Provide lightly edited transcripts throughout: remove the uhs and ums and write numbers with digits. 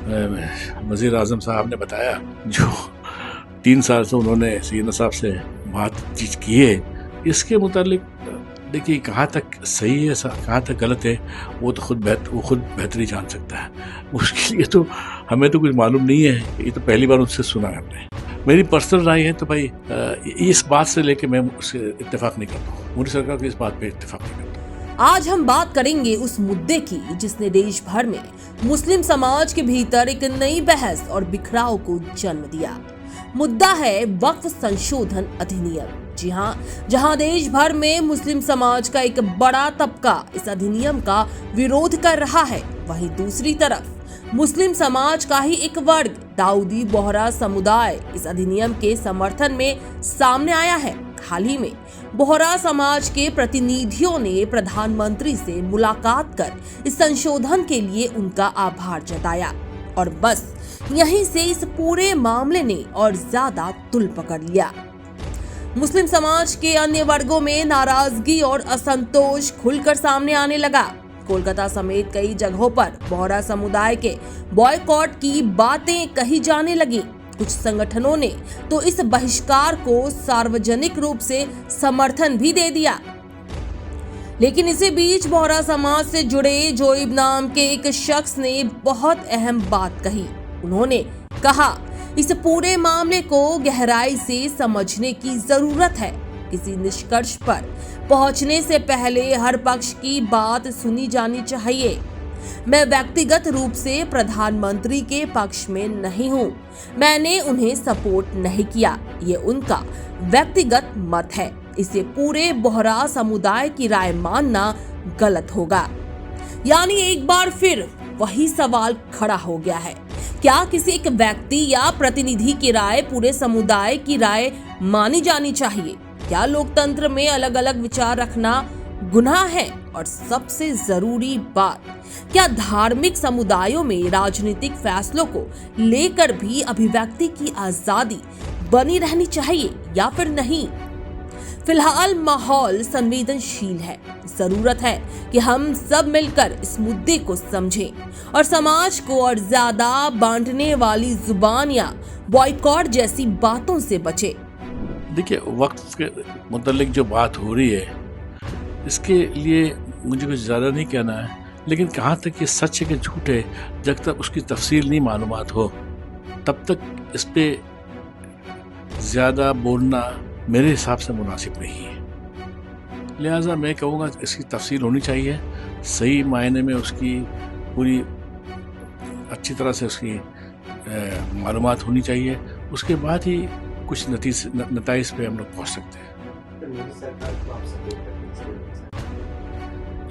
वज़ीर आज़म साहब ने बताया, जो 3 साल से उन्होंने सीना साहब से बातचीत की है, इसके मुतालिक देखिए कहाँ तक सही है, कहाँ तक गलत है, वो तो वो खुद बेहतरी जान सकता है। उसके लिए तो हमें तो कुछ मालूम नहीं है, ये तो पहली बार उनसे सुना है हमने। मेरी पर्सनल राय है तो भाई इस बात से लेके मैं उससे इत्तेफाक नहीं करता हूँ, मोदी सरकार को इस बात पे इत्तेफाक नहीं करता। आज हम बात करेंगे उस मुद्दे की जिसने देश भर में मुस्लिम समाज के भीतर एक नई बहस और बिखराव को जन्म दिया। मुद्दा है वक्फ संशोधन अधिनियम। जी हाँ, जहां देश भर में मुस्लिम समाज का एक बड़ा तबका इस अधिनियम का विरोध कर रहा है, वहीं दूसरी तरफ मुस्लिम समाज का ही एक वर्ग दाऊदी बोहरा समुदाय इस अधिनियम के समर्थन में सामने आया है। हाल ही में बोहरा समाज के प्रतिनिधियों ने प्रधानमंत्री से मुलाकात कर इस संशोधन के लिए उनका आभार जताया और बस यहीं से इस पूरे मामले ने और ज्यादा तुल पकड़ लिया। मुस्लिम समाज के अन्य वर्गों में नाराजगी और असंतोष खुलकर सामने आने लगा। कोलकाता समेत कई जगहों पर बोहरा समुदाय के बॉयकॉट की बातें कही जाने लगी। कुछ संगठनों ने तो इस बहिष्कार को सार्वजनिक रूप से समर्थन भी दे दिया। लेकिन इसी बीच बोहरा समाज से जुड़े जोइब नाम के एक शख्स ने बहुत अहम बात कही। उन्होंने कहा, इस पूरे मामले को गहराई से समझने की जरूरत है। किसी निष्कर्ष पर पहुंचने से पहले हर पक्ष की बात सुनी जानी चाहिए। मैं व्यक्तिगत रूप से प्रधानमंत्री के पक्ष में नहीं हूं। मैंने उन्हें सपोर्ट नहीं किया, ये उनका व्यक्तिगत मत है। इसे पूरे बोहरा समुदाय की राय मानना गलत होगा। यानी एक बार फिर वही सवाल खड़ा हो गया है, क्या किसी एक व्यक्ति या प्रतिनिधि की राय पूरे समुदाय की राय मानी जानी चाहिए? क्या लोकतंत्र में अलग अलग विचार रखना गुनाह है? और सबसे जरूरी बात, क्या धार्मिक समुदायों में राजनीतिक फैसलों को लेकर भी अभिव्यक्ति की आजादी बनी रहनी चाहिए या फिर नहीं? फिलहाल माहौल संवेदनशील है। जरूरत है कि हम सब मिलकर इस मुद्दे को समझें और समाज को और ज्यादा बांटने वाली जुबान या बॉयकॉट जैसी बातों से बचे। देखिए, वक्त के मुतालिक जो बात हो रही है, इसके लिए मुझे कुछ ज़्यादा नहीं कहना है, लेकिन कहाँ तक ये सच है कि झूठ है, जब तक उसकी तफसील नहीं मालूमात हो तब तक इस पे ज़्यादा बोलना मेरे हिसाब से मुनासिब नहीं है। लिहाजा मैं कहूँगा इसकी तफसील होनी चाहिए, सही मायने में उसकी पूरी अच्छी तरह से उसकी मालूमात होनी चाहिए। उसके बाद ही कुछ नतीजे पे हम लोग पहुँच सकते हैं।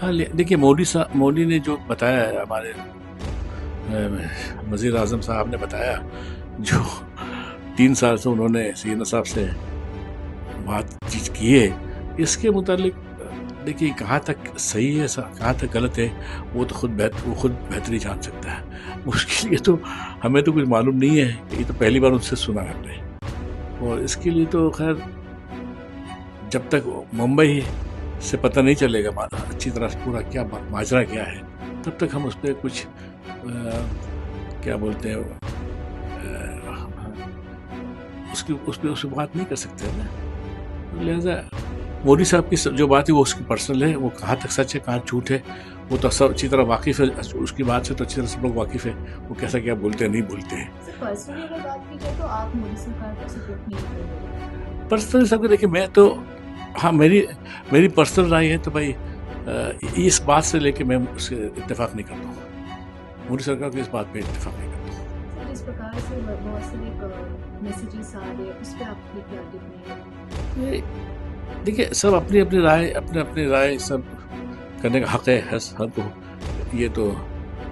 हाँ, देखिए मोदी ने जो बताया है, हमारे वज़ीर आज़म साहब ने बताया, जो 3 साल से उन्होंने सीना साहब से बातचीत की है, इसके मुतालिक देखिए कहाँ तक सही है, कहाँ तक गलत है, वो तो खुद बेहतरी जान सकता है। उसके लिए तो हमें तो कुछ मालूम नहीं है, ये तो पहली बार उनसे सुना है हमने। और इसके लिए तो खैर जब तक मुंबई से पता नहीं चलेगा अच्छी तरह से पूरा क्या माजरा क्या है, तब तक हम उस पर कुछ क्या बोलते हैं उस पर बात नहीं कर सकते ना। लिहाजा मोदी साहब की जो बात है वो उसकी पर्सनल है, वो कहाँ तक सच है कहाँ झूठ है वो तो सब अच्छी तरह वाकिफ़ है, उसकी बात से तो अच्छी तरह सब लोग वाकिफ़ है, वो कैसा क्या बोलते हैं नहीं बोलते हैं। पर्सनली अगर बात की जाए तो आप मोदी सरकार को सपोर्ट नहीं करेंगे? पर्सनली सबको देखिए, मैं तो हाँ, मेरी पर्सनल राय है तो भाई इस बात से लेके मैं उससे इत्तेफाक नहीं करता हूँ, मोदी सरकार को इस बात पे इत्तेफाक नहीं करता हूँ। इस प्रकार से बहुत सारे मैसेजेस आ रहे हैं, उस पर आपकी क्या टिप्पणी है? देखिए, सब अपनी अपनी राय सब करने का हक है हर को। ये तो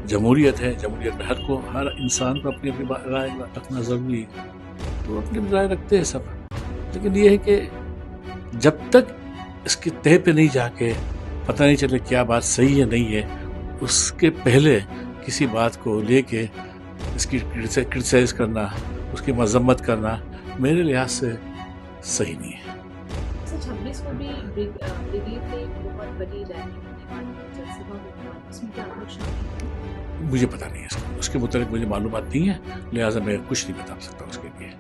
जमहूरियत है, जमहूरियत में हर इंसान को अपनी अपनी राय रखना ज़रूरी है, तो अपनी राय रखते हैं सब। लेकिन ये है कि जब तक इसके तह पे नहीं जाके पता नहीं चले क्या बात सही है नहीं है, उसके पहले किसी बात को लेके इसकी क्रिटिसाइज करना, उसकी मजम्मत करना मेरे लिहाज से सही नहीं है। 26 को भी ब्रिगेड में बहुत बड़ी रैली होने वाली है, जनसभा होने वाली है, उसमें क्या आप लोग शामिल हैं? मुझे पता नहीं है उसके मुताबिक मुझे मालूमात नहीं है, लिहाजा मैं कुछ नहीं बता सकता उसके लिए।